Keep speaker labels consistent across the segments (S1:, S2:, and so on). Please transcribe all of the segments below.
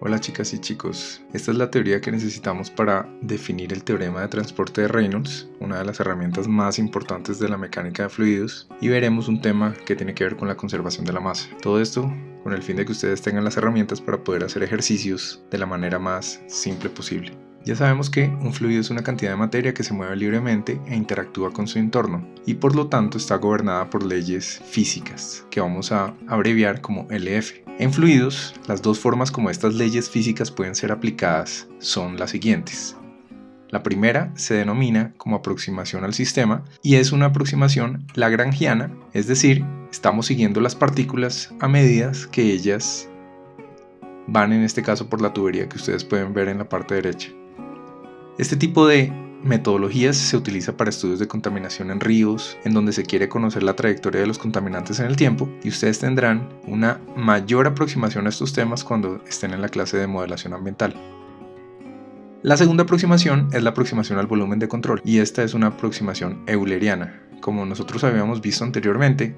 S1: Hola chicas y chicos, esta es la teoría que necesitamos para definir el teorema de transporte de Reynolds, una de las herramientas más importantes de la mecánica de fluidos, y veremos un tema que tiene que ver con la conservación de la masa. Todo esto con el fin de que ustedes tengan las herramientas para poder hacer ejercicios de la manera más simple posible. Ya sabemos que un fluido es una cantidad de materia que se mueve libremente e interactúa con su entorno y por lo tanto está gobernada por leyes físicas, que vamos a abreviar como LF. En fluidos, las dos formas como estas leyes físicas pueden ser aplicadas son las siguientes. La primera se denomina como aproximación al sistema y es una aproximación lagrangiana, es decir, estamos siguiendo las partículas a medida que ellas van, en este caso, por la tubería que ustedes pueden ver en la parte derecha. Este tipo de metodologías se utiliza para estudios de contaminación en ríos, en donde se quiere conocer la trayectoria de los contaminantes en el tiempo, y ustedes tendrán una mayor aproximación a estos temas cuando estén en la clase de modelación ambiental. La segunda aproximación es la aproximación al volumen de control, y esta es una aproximación euleriana. Como nosotros habíamos visto anteriormente,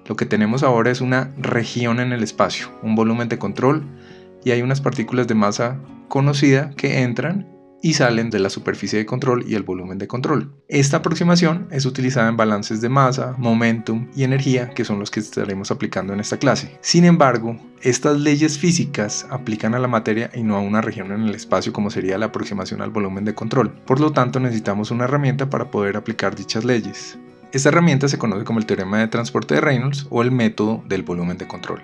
S1: lo que tenemos ahora es una región en el espacio, un volumen de control, y hay unas partículas de masa conocida que entran y salen de la superficie de control y el volumen de control. Esta aproximación es utilizada en balances de masa, momentum y energía, que son los que estaremos aplicando en esta clase. Sin embargo, estas leyes físicas aplican a la materia y no a una región en el espacio, como sería la aproximación al volumen de control. Por lo tanto, necesitamos una herramienta para poder aplicar dichas leyes. Esta herramienta se conoce como el teorema de transporte de Reynolds o el método del volumen de control.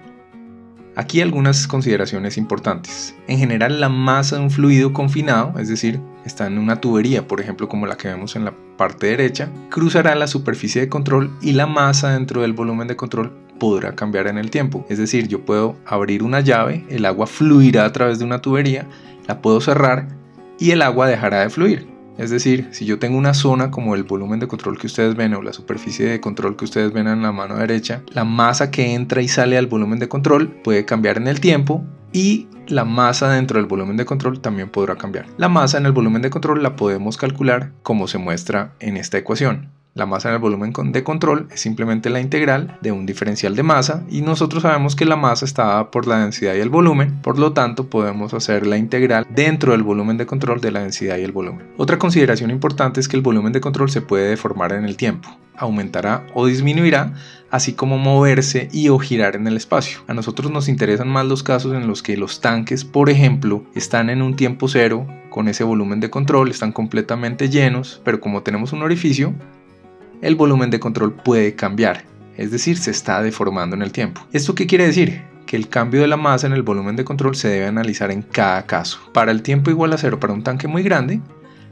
S1: Aquí algunas consideraciones importantes. En general, la masa de un fluido confinado, es decir, está en una tubería, por ejemplo, como la que vemos en la parte derecha, cruzará la superficie de control y la masa dentro del volumen de control podrá cambiar en el tiempo. Es decir, yo puedo abrir una llave, el agua fluirá a través de una tubería, la puedo cerrar y el agua dejará de fluir. Es decir, si yo tengo una zona como el volumen de control que ustedes ven o la superficie de control que ustedes ven en la mano derecha, la masa que entra y sale al volumen de control puede cambiar en el tiempo y la masa dentro del volumen de control también podrá cambiar. La masa en el volumen de control la podemos calcular como se muestra en esta ecuación. La masa en el volumen de control es simplemente la integral de un diferencial de masa y nosotros sabemos que la masa está dada por la densidad y el volumen, por lo tanto podemos hacer la integral dentro del volumen de control de la densidad y el volumen. Otra consideración importante es que el volumen de control se puede deformar en el tiempo, aumentará o disminuirá, así como moverse y o girar en el espacio. A nosotros nos interesan más los casos en los que los tanques, por ejemplo, están en un tiempo cero con ese volumen de control, están completamente llenos, pero como tenemos un orificio, el volumen de control puede cambiar, es decir, se está deformando en el tiempo. ¿Esto qué quiere decir? Que el cambio de la masa en el volumen de control se debe analizar en cada caso. Para el tiempo igual a cero para un tanque muy grande,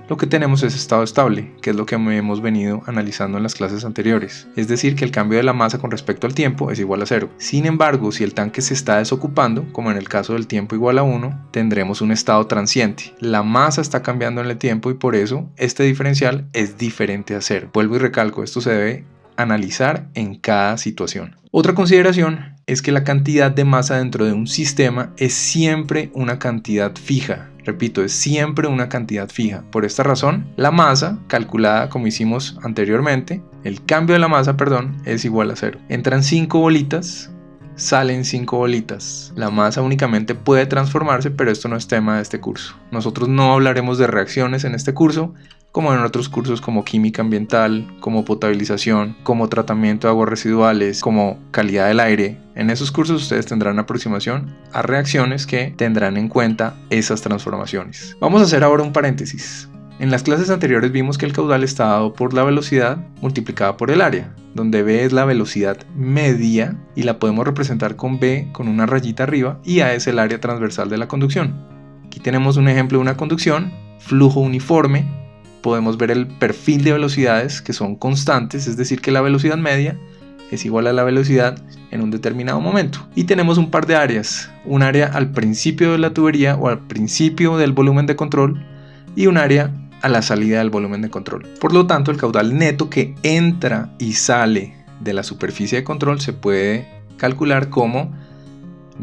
S1: lo que tenemos es estado estable, que es lo que hemos venido analizando en las clases anteriores. Es decir, que el cambio de la masa con respecto al tiempo es igual a 0. Sin embargo, si el tanque se está desocupando, como en el caso del tiempo igual a 1, tendremos un estado transiente. La masa está cambiando en el tiempo y por eso este diferencial es diferente a 0. Vuelvo y recalco, esto se debe analizar en cada situación. Otra consideración es que la cantidad de masa dentro de un sistema es siempre una cantidad fija. Repito, es siempre una cantidad fija. Por esta razón, la masa, calculada como hicimos anteriormente, el cambio de la masa, es igual a 0. Entran 5 bolitas, salen 5 bolitas. La masa únicamente puede transformarse, pero esto no es tema de este curso. Nosotros no hablaremos de reacciones en este curso, como en otros cursos como química ambiental, como potabilización, como tratamiento de aguas residuales, como calidad del aire. En esos cursos ustedes tendrán aproximación a reacciones que tendrán en cuenta esas transformaciones. Vamos a hacer ahora un paréntesis. En las clases anteriores vimos que el caudal está dado por la velocidad multiplicada por el área, donde B es la velocidad media y la podemos representar con B con una rayita arriba y A es el área transversal de la conducción. Aquí tenemos un ejemplo de una conducción, flujo uniforme. Podemos ver el perfil de velocidades que son constantes, es decir que la velocidad media es igual a la velocidad en un determinado momento. Y tenemos un par de áreas, un área al principio de la tubería o al principio del volumen de control y un área a la salida del volumen de control. Por lo tanto, el caudal neto que entra y sale de la superficie de control se puede calcular como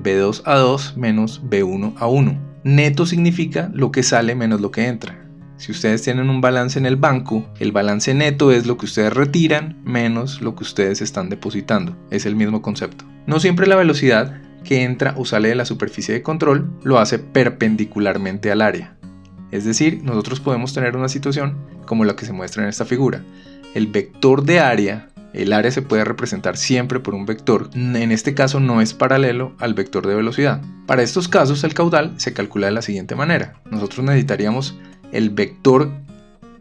S1: B2A2 menos B1A1. Neto significa lo que sale menos lo que entra. Si ustedes tienen un balance en el banco, el balance neto es lo que ustedes retiran menos lo que ustedes están depositando. Es el mismo concepto. No siempre la velocidad que entra o sale de la superficie de control lo hace perpendicularmente al área. Es decir, nosotros podemos tener una situación como la que se muestra en esta figura. El vector de área, el área se puede representar siempre por un vector, en este caso no es paralelo al vector de velocidad. Para estos casos el caudal se calcula de la siguiente manera. Nosotros necesitaríamos el vector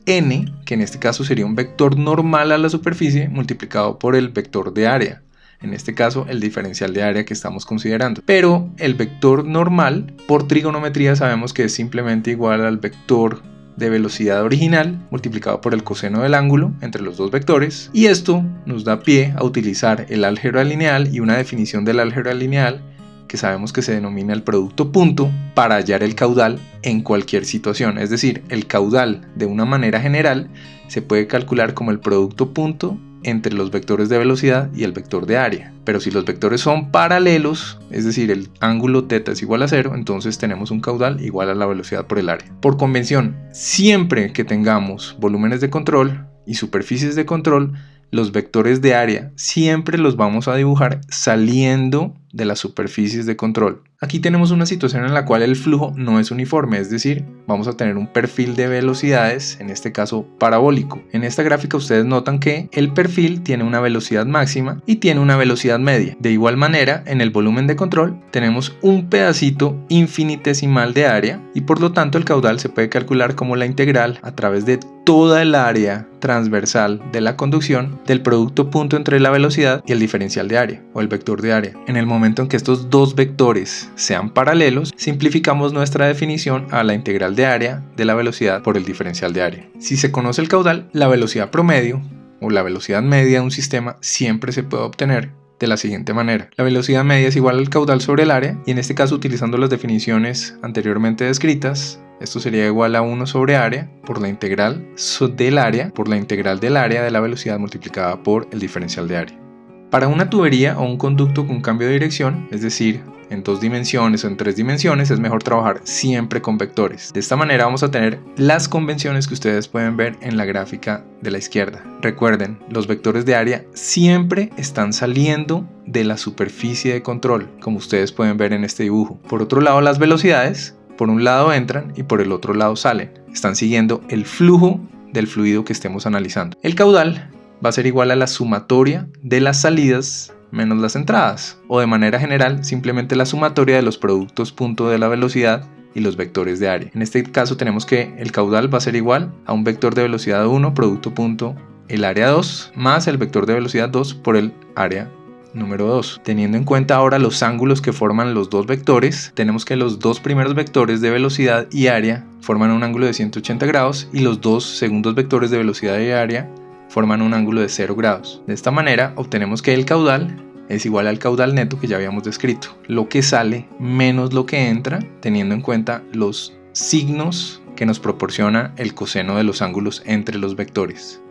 S1: n, que en este caso sería un vector normal a la superficie multiplicado por el vector de área. En este caso el diferencial de área que estamos considerando. Pero el vector normal por trigonometría sabemos que es simplemente igual al vector de velocidad original multiplicado por el coseno del ángulo entre los dos vectores, y esto nos da pie a utilizar el álgebra lineal y una definición del álgebra lineal que sabemos que se denomina el producto punto para hallar el caudal en cualquier situación. Es decir, el caudal de una manera general se puede calcular como el producto punto entre los vectores de velocidad y el vector de área. Pero si los vectores son paralelos, es decir, el ángulo θ es igual a 0, entonces tenemos un caudal igual a la velocidad por el área. Por convención, siempre que tengamos volúmenes de control y superficies de control, los vectores de área siempre los vamos a dibujar saliendo de las superficies de control. Aquí tenemos una situación en la cual el flujo no es uniforme, es decir, vamos a tener un perfil de velocidades, en este caso parabólico. En esta gráfica ustedes notan que el perfil tiene una velocidad máxima y tiene una velocidad media. De igual manera, en el volumen de control tenemos un pedacito infinitesimal de área y por lo tanto el caudal se puede calcular como la integral a través de toda el área transversal de la conducción del producto punto entre la velocidad y el diferencial de área o el vector de área. En el momento en que estos dos vectores sean paralelos, simplificamos nuestra definición a la integral de área de la velocidad por el diferencial de área. Si se conoce el caudal, la velocidad promedio o la velocidad media de un sistema siempre se puede obtener de la siguiente manera. La velocidad media es igual al caudal sobre el área y en este caso utilizando las definiciones anteriormente descritas, esto sería igual a 1 sobre área por la integral del área por la integral del área de la velocidad multiplicada por el diferencial de área. Para una tubería o un conducto con cambio de dirección, es decir, en 2 dimensiones o en 3 dimensiones, es mejor trabajar siempre con vectores. De esta manera vamos a tener las convenciones que ustedes pueden ver en la gráfica de la izquierda. Recuerden, los vectores de área siempre están saliendo de la superficie de control, como ustedes pueden ver en este dibujo. Por otro lado, las velocidades, por un lado entran y por el otro lado salen. Están siguiendo el flujo del fluido que estemos analizando. El caudal va a ser igual a la sumatoria de las salidas menos las entradas, o de manera general simplemente la sumatoria de los productos punto de la velocidad y los vectores de área. En este caso tenemos que el caudal va a ser igual a un vector de velocidad 1 producto punto el área 2 más el vector de velocidad 2 por el área número 2. Teniendo en cuenta ahora los ángulos que forman los dos vectores, tenemos que los dos primeros vectores de velocidad y área forman un ángulo de 180 grados y los dos segundos vectores de velocidad y área forman un ángulo de 0 grados. De esta manera obtenemos que el caudal es igual al caudal neto que ya habíamos descrito, lo que sale menos lo que entra, teniendo en cuenta los signos que nos proporciona el coseno de los ángulos entre los vectores.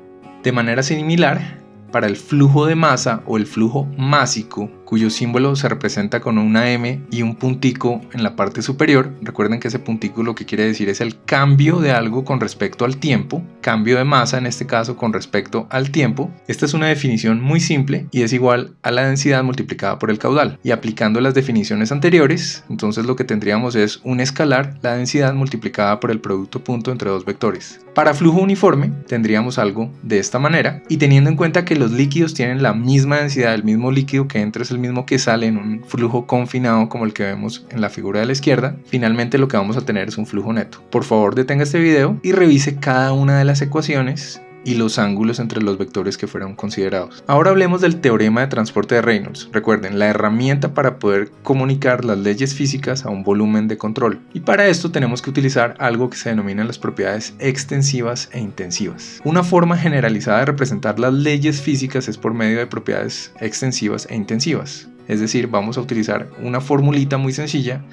S1: De manera similar, para el flujo de masa o el flujo másico, cuyo símbolo se representa con una M y un puntico en la parte superior, recuerden que ese puntico lo que quiere decir es el cambio de algo con respecto al tiempo, cambio de masa en este caso con respecto al tiempo. Esta es una definición muy simple y es igual a la densidad multiplicada por el caudal, y aplicando las definiciones anteriores, entonces lo que tendríamos es un escalar, la densidad multiplicada por el producto punto entre dos vectores. Para flujo uniforme tendríamos algo de esta manera, y teniendo en cuenta que los líquidos tienen la misma densidad, el mismo líquido que entra es el mismo que sale en un flujo confinado como el que vemos en la figura de la izquierda, finalmente lo que vamos a tener es un flujo neto. Por favor, detenga este video y revise cada una de las ecuaciones y los ángulos entre los vectores que fueron considerados. Ahora hablemos del teorema de transporte de Reynolds. Recuerden, la herramienta para poder comunicar las leyes físicas a un volumen de control. Y para esto tenemos que utilizar algo que se denominan las propiedades extensivas e intensivas. Una forma generalizada de representar las leyes físicas es por medio de propiedades extensivas e intensivas. Es decir, vamos a utilizar una formulita muy sencilla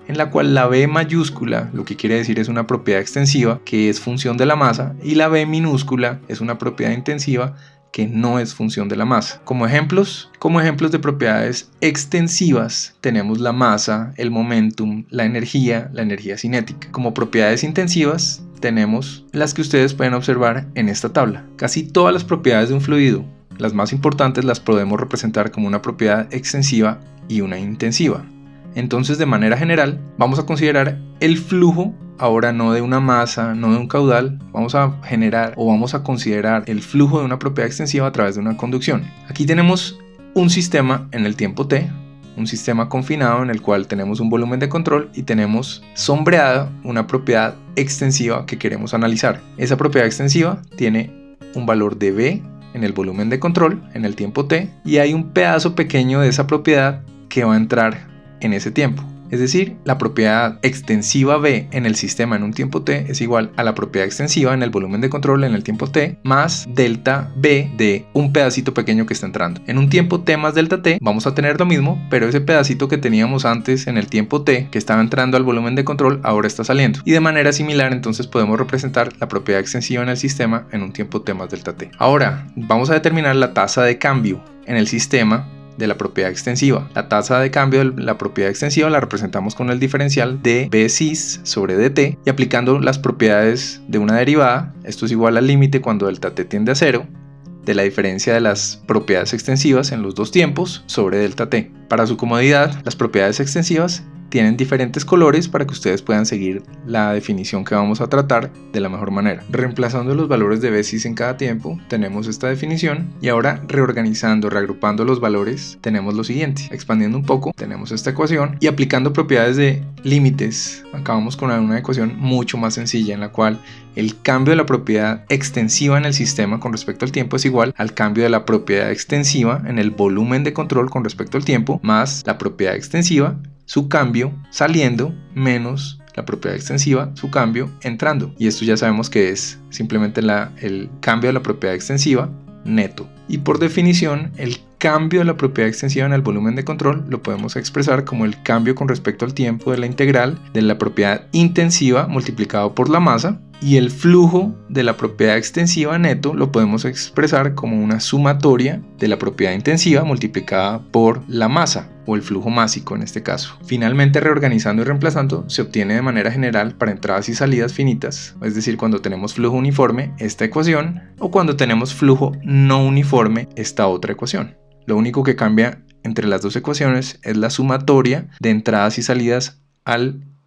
S1: en la cual la B mayúscula lo que quiere decir es una propiedad extensiva que es función de la masa y la B minúscula es una propiedad intensiva que no es función de la masa. Como ejemplos de propiedades extensivas tenemos la masa, el momentum, la energía cinética. Como propiedades intensivas tenemos las que ustedes pueden observar en esta tabla. Casi todas las propiedades de un fluido, las más importantes, las podemos representar como una propiedad extensiva y una intensiva. Entonces, de manera general, vamos a considerar el flujo, ahora no de una masa, no de un caudal, vamos a generar o vamos a considerar el flujo de una propiedad extensiva a través de una conducción. Aquí tenemos un sistema en el tiempo t, un sistema confinado en el cual tenemos un volumen de control y tenemos sombreada una propiedad extensiva que queremos analizar. Esa propiedad extensiva tiene un valor de v en el volumen de control en el tiempo t y hay un pedazo pequeño de esa propiedad que va a entrar en ese tiempo. Es decir, la propiedad extensiva v en el sistema en un tiempo t es igual a la propiedad extensiva en el volumen de control en el tiempo t más delta v de un pedacito pequeño que está entrando. En un tiempo t más delta t vamos a tener lo mismo, pero ese pedacito que teníamos antes en el tiempo t que estaba entrando al volumen de control ahora está saliendo. Y de manera similar entonces podemos representar la propiedad extensiva en el sistema en un tiempo t más delta t. Ahora vamos a determinar la tasa de cambio en el sistema de la propiedad extensiva. La tasa de cambio de la propiedad extensiva la representamos con el diferencial de bcis sobre dt y aplicando las propiedades de una derivada, esto es igual al límite cuando delta t tiende a 0, de la diferencia de las propiedades extensivas en los dos tiempos sobre delta t. Para su comodidad, las propiedades extensivas tienen diferentes colores para que ustedes puedan seguir la definición que vamos a tratar de la mejor manera. Reemplazando los valores de bcis en cada tiempo, tenemos esta definición y ahora reorganizando, reagrupando los valores, tenemos lo siguiente. Expandiendo un poco, tenemos esta ecuación y aplicando propiedades de límites, acabamos con una ecuación mucho más sencilla en la cual el cambio de la propiedad extensiva en el sistema con respecto al tiempo es igual al cambio de la propiedad extensiva en el volumen de control con respecto al tiempo más la propiedad extensiva, su cambio saliendo, menos la propiedad extensiva, su cambio entrando. Y esto ya sabemos que es simplemente el cambio de la propiedad extensiva neto. Y por definición, el cambio de la propiedad extensiva en el volumen de control lo podemos expresar como el cambio con respecto al tiempo de la integral de la propiedad intensiva multiplicado por la masa. Y el flujo de la propiedad extensiva neto lo podemos expresar como una sumatoria de la propiedad intensiva multiplicada por la masa o el flujo másico en este caso. Finalmente, reorganizando y reemplazando, se obtiene de manera general para entradas y salidas finitas, es decir, cuando tenemos flujo uniforme esta ecuación o cuando tenemos flujo no uniforme esta otra ecuación. Lo único que cambia entre las dos ecuaciones es la sumatoria de entradas y salidas a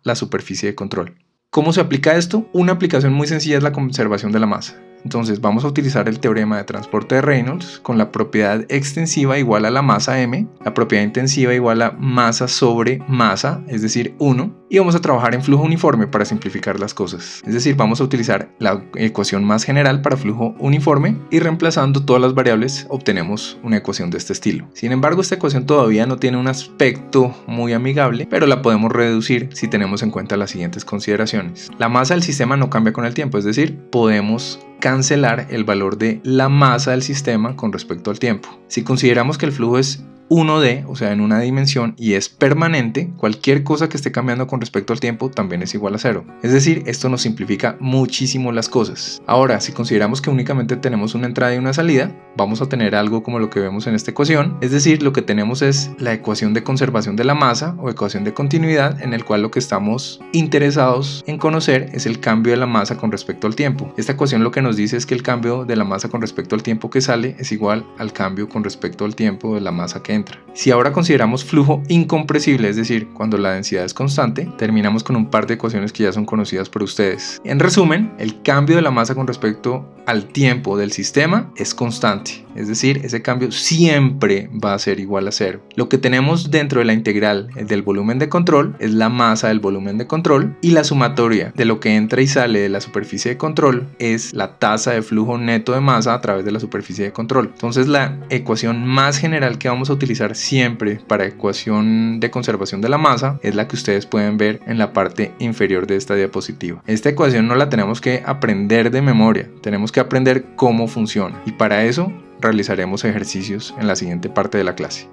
S1: la superficie de control. ¿Cómo se aplica esto? Una aplicación muy sencilla es la conservación de la masa. Entonces vamos a utilizar el teorema de transporte de Reynolds con la propiedad extensiva igual a la masa m, la propiedad intensiva igual a masa sobre masa, es decir 1, y vamos a trabajar en flujo uniforme para simplificar las cosas. Es decir, vamos a utilizar la ecuación más general para flujo uniforme y reemplazando todas las variables obtenemos una ecuación de este estilo. Sin embargo, esta ecuación todavía no tiene un aspecto muy amigable, pero la podemos reducir si tenemos en cuenta las siguientes consideraciones. La masa del sistema no cambia con el tiempo, es decir, podemos cancelar el valor de la masa del sistema con respecto al tiempo. Si consideramos que el flujo es 1D, o sea en una dimensión, y es permanente, cualquier cosa que esté cambiando con respecto al tiempo también es igual a 0. Es decir, esto nos simplifica muchísimo las cosas. Ahora, si consideramos que únicamente tenemos una entrada y una salida, vamos a tener algo como lo que vemos en esta ecuación, es decir, lo que tenemos es la ecuación de conservación de la masa o ecuación de continuidad, en el cual lo que estamos interesados en conocer es el cambio de la masa con respecto al tiempo. Esta ecuación lo que nos dice es que el cambio de la masa con respecto al tiempo que sale es igual al cambio con respecto al tiempo de la masa que entra. Si ahora consideramos flujo incompresible, es decir, cuando la densidad es constante, terminamos con un par de ecuaciones que ya son conocidas por ustedes. En resumen, el cambio de la masa con respecto al tiempo del sistema es constante, es decir, ese cambio siempre va a ser igual a 0. Lo que tenemos dentro de la integral del volumen de control es la masa del volumen de control y la sumatoria de lo que entra y sale de la superficie de control es la tasa de flujo neto de masa a través de la superficie de control. Entonces la ecuación más general que vamos a utilizar siempre para ecuación de conservación de la masa es la que ustedes pueden ver en la parte inferior de esta diapositiva. Esta ecuación no la tenemos que aprender de memoria, tenemos que aprender cómo funciona y para eso realizaremos ejercicios en la siguiente parte de la clase.